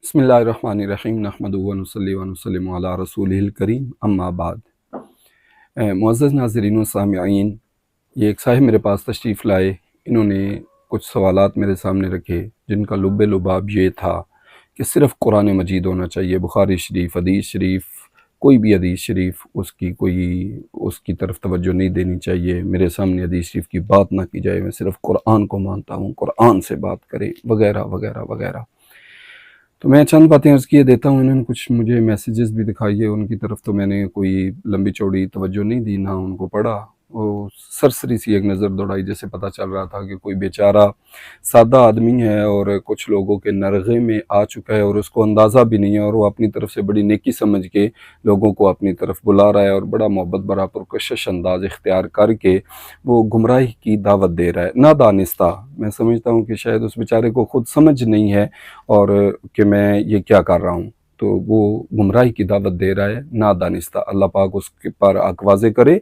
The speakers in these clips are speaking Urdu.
بسم اللہ الرحمن الرحیم نحمدہ و نصلی و نسلم علی رسولہ الکریم اما بعد۔ معزز ناظرین و سامعین، یہ ایک صاحب میرے پاس تشریف لائے۔ انہوں نے کچھ سوالات میرے سامنے رکھے جن کا لب لباب یہ تھا کہ صرف قرآن مجید ہونا چاہیے، بخاری شریف، حدیث شریف، کوئی بھی حدیث شریف اس کی طرف توجہ نہیں دینی چاہیے، میرے سامنے حدیث شریف کی بات نہ کی جائے، میں صرف قرآن کو مانتا ہوں، قرآن سے بات کرے وغیرہ وغیرہ وغیرہ۔ تو میں چند باتیں عرض کیے دیتا ہوں۔ انہوں نے کچھ مجھے میسیجز بھی دکھائیے، ان کی طرف تو میں نے کوئی لمبی چوڑی توجہ نہیں دی، نہ ان کو پڑھا، وہ سرسری سی ایک نظر دوڑائی، جیسے پتہ چل رہا تھا کہ کوئی بیچارہ سادہ آدمی ہے اور کچھ لوگوں کے نرغے میں آ چکا ہے اور اس کو اندازہ بھی نہیں ہے، اور وہ اپنی طرف سے بڑی نیکی سمجھ کے لوگوں کو اپنی طرف بلا رہا ہے اور بڑا محبت برا پرکشش انداز اختیار کر کے وہ گمراہی کی دعوت دے رہا ہے نادانستہ۔ میں سمجھتا ہوں کہ شاید اس بیچارے کو خود سمجھ نہیں ہے اور کہ میں یہ کیا کر رہا ہوں، تو وہ گمراہی کی دعوت دے رہا ہے نادانستہ۔ اللہ پاک اس کے پر حق واضح کرے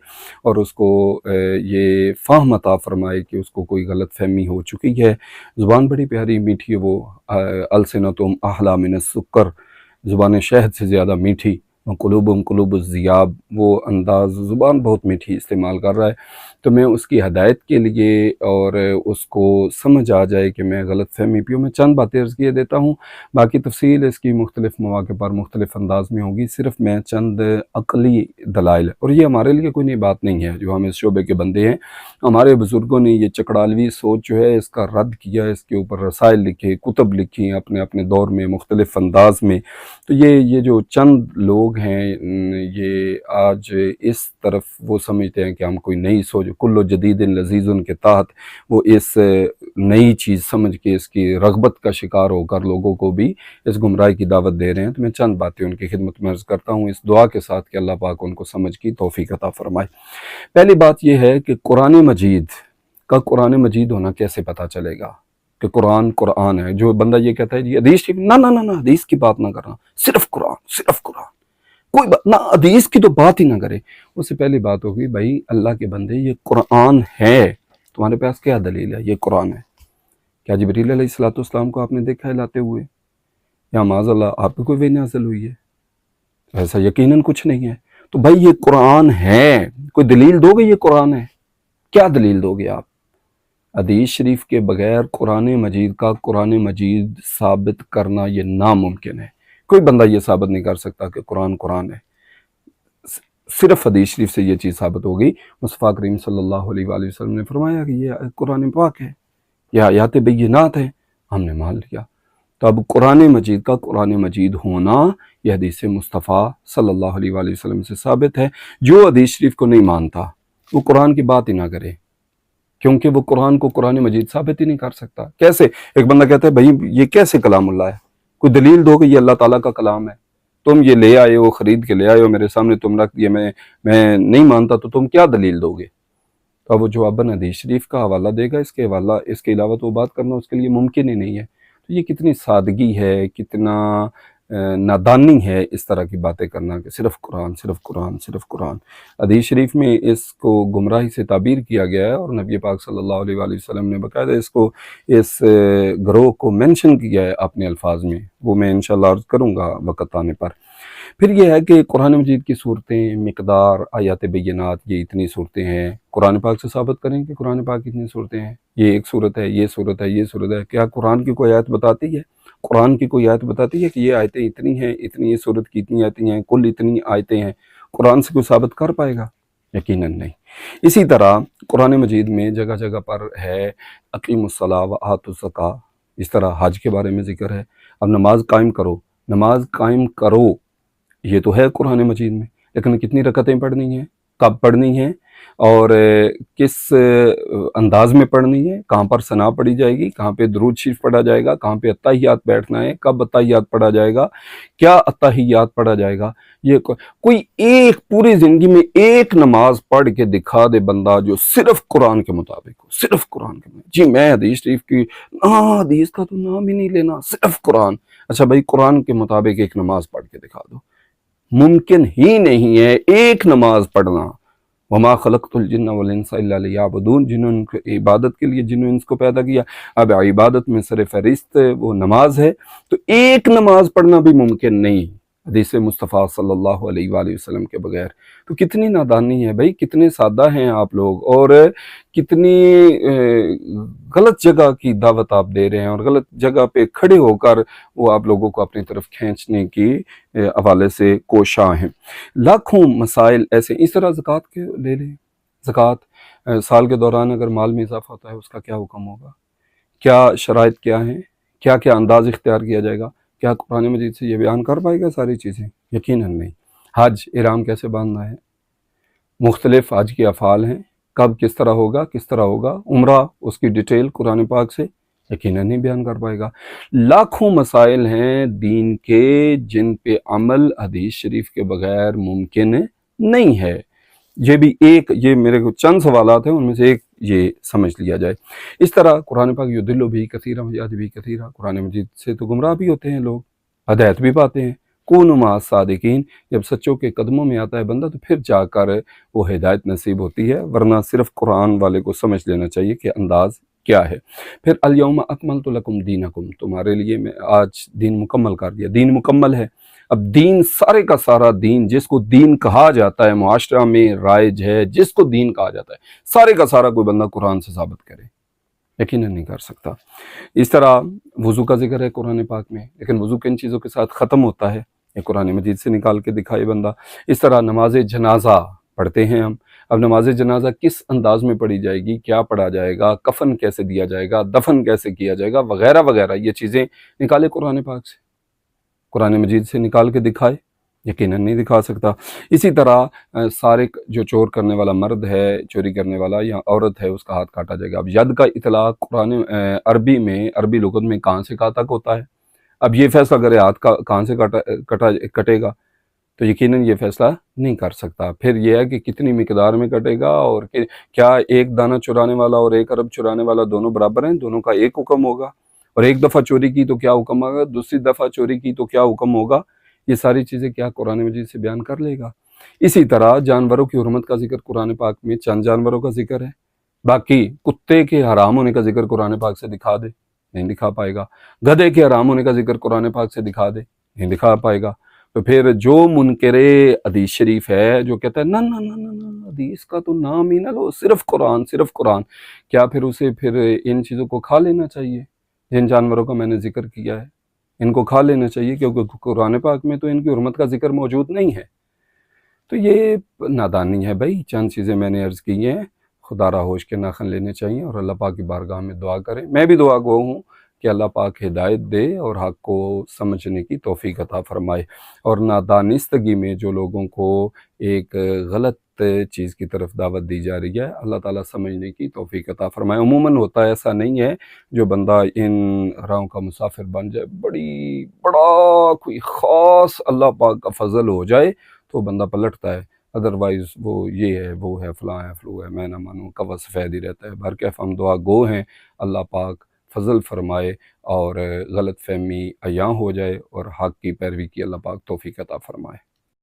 اور اس کو یہ فہم عطا فرمائے کہ اس کو کوئی غلط فہمی ہو چکی ہے۔ زبان بڑی پیاری میٹھی ہے، وہ السنتم احلی من السکر، زبان شہد سے زیادہ میٹھی، قلوبم قلوب الذیاب، وہ انداز زبان بہت میٹھی استعمال کر رہا ہے۔ تو میں اس کی ہدایت کے لیے اور اس کو سمجھ آ جائے کہ میں غلط فہمی پیوں، میں چند باتیں عرض کیے دیتا ہوں، باقی تفصیل اس کی مختلف مواقع پر مختلف انداز میں ہوگی۔ صرف میں چند عقلی دلائل، اور یہ ہمارے لیے کوئی نئی بات نہیں ہے، جو ہم اس شعبے کے بندے ہیں، ہمارے بزرگوں نے یہ چکڑالوی سوچ جو ہے اس کا رد کیا، اس کے اوپر رسائل لکھے، کتب لکھی اپنے اپنے دور میں مختلف انداز میں۔ تو یہ جو چند لوگ ہیں، یہ آج اس طرف وہ سمجھتے ہیں کہ ہم کوئی نئی سوچ، کل جدید لذیذ کے تحت وہ اس نئی چیز سمجھ کے اس کی رغبت کا شکار ہو کر لوگوں کو بھی اس گمراہی کی دعوت دے رہے ہیں۔ تو میں چند باتیں ان کی خدمت میں عرض کرتا ہوں، اس دعا کے ساتھ کہ اللہ پاک ان کو سمجھ کی توفیق عطا فرمائے۔ پہلی بات یہ ہے کہ قرآن مجید کا قرآن مجید ہونا کیسے پتہ چلے گا کہ قرآن ہے؟ جو بندہ یہ کہتا ہے جی حدیث شریف، نہ حدیث کی بات نہ کرنا، صرف قرآن، کوئی بات نہ، حدیث کی تو بات ہی نہ کرے۔ اس سے پہلی بات ہوگی بھائی اللہ کے بندے، یہ قرآن ہے، تمہارے پاس کیا دلیل ہے؟ یہ قرآن ہے۔ کیا جبریل علیہ السلام کو آپ نے دیکھا ہے لاتے ہوئے؟ یا معاذ اللہ آپ پہ کوئی وحی نازل ہوئی ہے؟ ایسا یقیناً کچھ نہیں ہے۔ تو بھائی یہ قرآن ہے، کوئی دلیل دو گے یہ قرآن ہے؟ کیا دلیل دو گے آپ؟ حدیث شریف کے بغیر قرآن مجید ثابت کرنا یہ ناممکن ہے۔ کوئی بندہ یہ ثابت نہیں کر سکتا کہ قرآن ہے۔ صرف حدیث شریف سے یہ چیز ثابت ہوگی۔ مصطفیٰ کریم صلی اللہ علیہ وآلہ وسلم نے فرمایا کہ یہ قرآن پاک ہے، یہ آیات بینات ہے، ہم نے مان لیا۔ تو اب قرآن مجید کا قرآن مجید ہونا یہ حدیث مصطفیٰ صلی اللہ علیہ وآلہ وسلم سے ثابت ہے۔ جو حدیث شریف کو نہیں مانتا وہ قرآن کی بات ہی نہ کرے، کیونکہ وہ قرآن کو قرآن مجید ثابت ہی نہیں کر سکتا۔ کیسے؟ ایک بندہ کہتا ہے بھائی یہ کیسے کلام اللہ ہے؟ کوئی دلیل دو کہ یہ اللہ تعالیٰ کا کلام ہے۔ تم یہ لے آئے ہو، خرید کے لے آئے ہو، میرے سامنے تم رکھ دیا، میں نہیں مانتا، تو تم کیا دلیل دو گے؟ تو وہ جواباً حدیث شریف کا حوالہ دے گا، اس کے علاوہ تو بات کرنا اس کے لیے ممکن ہی نہیں ہے۔ تو یہ کتنی سادگی ہے، کتنا نادانی ہے اس طرح کی باتیں کرنا کہ صرف قرآن۔ حدیث شریف میں اس کو گمراہی سے تعبیر کیا گیا ہے، اور نبی پاک صلی اللہ علیہ وآلہ وسلم نے باقاعدہ اس گروہ کو منشن کیا ہے اپنے الفاظ میں، وہ میں انشاءاللہ عرض کروں گا وقت آنے پر۔ پھر یہ ہے کہ قرآن مجید کی صورتیں، مقدار، آیات بینات، یہ اتنی صورتیں ہیں۔ قرآن پاک سے ثابت کریں کہ قرآن پاک اتنی صورتیں ہیں، یہ ایک صورت ہے، یہ صورت ہے، یہ صورت ہے۔ کیا قرآن کی کوئی آیت بتاتی ہے؟ قرآن کی کوئی آیت بتاتی ہے کہ یہ آیتیں اتنی ہیں، اتنی یہ صورت کی اتنی آیتیں ہیں، کل اتنی آیتیں ہیں؟ قرآن سے کوئی ثابت کر پائے گا؟ یقیناً نہیں۔ اسی طرح قرآن مجید میں جگہ جگہ پر ہے اقیموا الصلاۃ وآتوا الزکاۃ، اس طرح حج کے بارے میں ذکر ہے، اب نماز قائم کرو، یہ تو ہے قرآن مجید میں، لیکن کتنی رکعتیں پڑھنی ہیں، کب پڑھنی ہیں، اور کس انداز میں پڑھنی ہے، کہاں پر ثنا پڑھی جائے گی، کہاں پہ درود شریف پڑھا جائے گا، کہاں پہ اتحیات بیٹھنا ہے، کب اتحیات پڑھا جائے گا، کیا اتحیات پڑھا جائے گا۔ یہ کوئی ایک پوری زندگی میں ایک نماز پڑھ کے دکھا دے بندہ جو صرف قرآن کے مطابق ہو، صرف قرآن کے مطابق، جی میں حدیث شریف کی حدیث کا تو نام ہی نہیں لینا، صرف قرآن۔ اچھا بھائی قرآن کے مطابق ایک نماز پڑھ کے دکھا دو، ممکن ہی نہیں ہے ایک نماز پڑھنا، وما خلقت الجن والانس الا لیعبدون، جنہوں نے عبادت کے لیے جن و انس کو پیدا کیا۔ اب عبادت میں سر فہرست وہ نماز ہے، تو ایک نماز پڑھنا بھی ممکن نہیں حدیث مصطفیٰ صلی اللہ علیہ وآلہ وسلم کے بغیر۔ تو کتنی نادانی ہے بھائی، کتنے سادہ ہیں آپ لوگ، اور کتنی غلط جگہ کی دعوت آپ دے رہے ہیں، اور غلط جگہ پہ کھڑے ہو کر وہ آپ لوگوں کو اپنی طرف کھینچنے کی حوالے سے کوشاں ہیں۔ لاکھوں مسائل ایسے، اس طرح زکوٰۃ کے لے لیں، زکوٰۃ سال کے دوران اگر مال میں اضافہ ہوتا ہے اس کا کیا حکم ہوگا، کیا شرائط کیا ہیں، کیا کیا انداز اختیار کیا جائے گا، کیا قرآن مجید سے یہ بیان کر پائے گا ساری چیزیں؟ یقیناً نہیں۔ حج احرام کیسے باندھنا ہے، مختلف حج کے افعال ہیں، کب کس طرح ہوگا، عمرہ اس کی ڈیٹیل قرآن پاک سے یقیناً نہیں بیان کر پائے گا۔ لاکھوں مسائل ہیں دین کے جن پہ عمل حدیث شریف کے بغیر ممکن نہیں ہے۔ یہ میرے کو چند سوالات ہیں، ان میں سے ایک یہ سمجھ لیا جائے۔ اس طرح قرآن پاک یضل بھی کثیرا ویہدی بھی کثیرا، قرآن مجید سے تو گمراہ بھی ہوتے ہیں لوگ، ہدایت بھی پاتے ہیں۔ کونوا مع الصادقین، جب سچوں کے قدموں میں آتا ہے بندہ تو پھر جا کر وہ ہدایت نصیب ہوتی ہے، ورنہ صرف قرآن والے کو سمجھ لینا چاہیے کہ انداز کیا ہے۔ پھر الیوم اکملت لکم دینکم، تمہارے لیے میں آج دین مکمل کر دیا، دین مکمل ہے۔ اب دین سارے کا سارا دین، جس کو دین کہا جاتا ہے، معاشرہ میں رائج ہے، جس کو دین کہا جاتا ہے، سارے کا سارا کوئی بندہ قرآن سے ثابت کرے، یقیناً نہیں کر سکتا۔ اس طرح وضو کا ذکر ہے قرآن پاک میں، لیکن وضو کن چیزوں کے ساتھ ختم ہوتا ہے، یہ قرآن مجید سے نکال کے دکھائے بندہ۔ اس طرح نماز جنازہ پڑھتے ہیں ہم، اب نماز جنازہ کس انداز میں پڑھی جائے گی، کیا پڑھا جائے گا، کفن کیسے دیا جائے گا، دفن کیسے کیا جائے گا، وغیرہ وغیرہ، یہ چیزیں نکالے قرآن پاک سے، قرآن مجید سے نکال کے دکھائے، یقیناً نہیں دکھا سکتا۔ اسی طرح سارق جو چور کرنے والا مرد ہے، چوری کرنے والا یا عورت ہے، اس کا ہاتھ کاٹا جائے گا۔ اب ید کا اطلاق قرآن عربی میں، عربی لغت میں کہاں سے کہاں تک ہوتا ہے؟ اب یہ فیصلہ کرے ہاتھ کا کہاں سے کٹے گا، تو یقیناً یہ فیصلہ نہیں کر سکتا۔ پھر یہ ہے کہ کتنی مقدار میں کٹے گا، اور کیا ایک دانہ چرانے والا اور ایک ارب چرانے والا دونوں برابر ہیں، دونوں کا ایک حکم ہوگا، اور ایک دفعہ چوری کی تو کیا حکم ہوگا، دوسری دفعہ چوری کی تو کیا حکم ہوگا، یہ ساری چیزیں کیا قرآن مجید سے بیان کر لے گا؟ اسی طرح جانوروں کی حرمت کا ذکر قرآن پاک میں چند جانوروں کا ذکر ہے، باقی کتے کے حرام ہونے کا ذکر قرآن پاک سے دکھا دے، نہیں دکھا پائے گا۔ گدھے کے حرام ہونے کا ذکر قرآن پاک سے دکھا دے، نہیں دکھا پائے گا۔ تو پھر جو منکر حدیث شریف ہے، جو کہتا ہے نہ حدیث کا تو نام ہی نہ لو، صرف قرآن، کیا پھر اسے پھر ان چیزوں کو کھا لینا چاہیے جن جانوروں کا میں نے ذکر کیا ہے؟ ان کو کھا لینا چاہیے، کیونکہ قرآن پاک میں تو ان کی حرمت کا ذکر موجود نہیں ہے۔ تو یہ نادانی ہے بھائی، چند چیزیں میں نے عرض کی ہیں، خدا را ہوش کے ناخن لینے چاہیے، اور اللہ پاک کی بارگاہ میں دعا کریں۔ میں بھی دعا گو ہوں کہ اللہ پاک ہدایت دے اور حق کو سمجھنے کی توفیق عطا فرمائے، اور نادانستگی میں جو لوگوں کو ایک غلط چیز کی طرف دعوت دی جا رہی ہے، اللہ تعالیٰ سمجھنے کی توفیق عطا فرمائے۔ عموماً ہوتا ہے، ایسا نہیں ہے، جو بندہ ان راہوں کا مسافر بن جائے، بڑا کوئی خاص اللہ پاک کا فضل ہو جائے تو بندہ پلٹتا ہے، ادروائز وہ یہ ہے، وہ ہے، فلاں ہے، فلو ہے، میں نہ مانوں کا سفید ہی رہتا ہے۔ بہرکیف ہم دعا گو ہیں، اللہ پاک فضل فرمائے اور غلط فہمی عیاں ہو جائے، اور حق کی پیروی کی اللہ پاک توفیق عطا فرمائے۔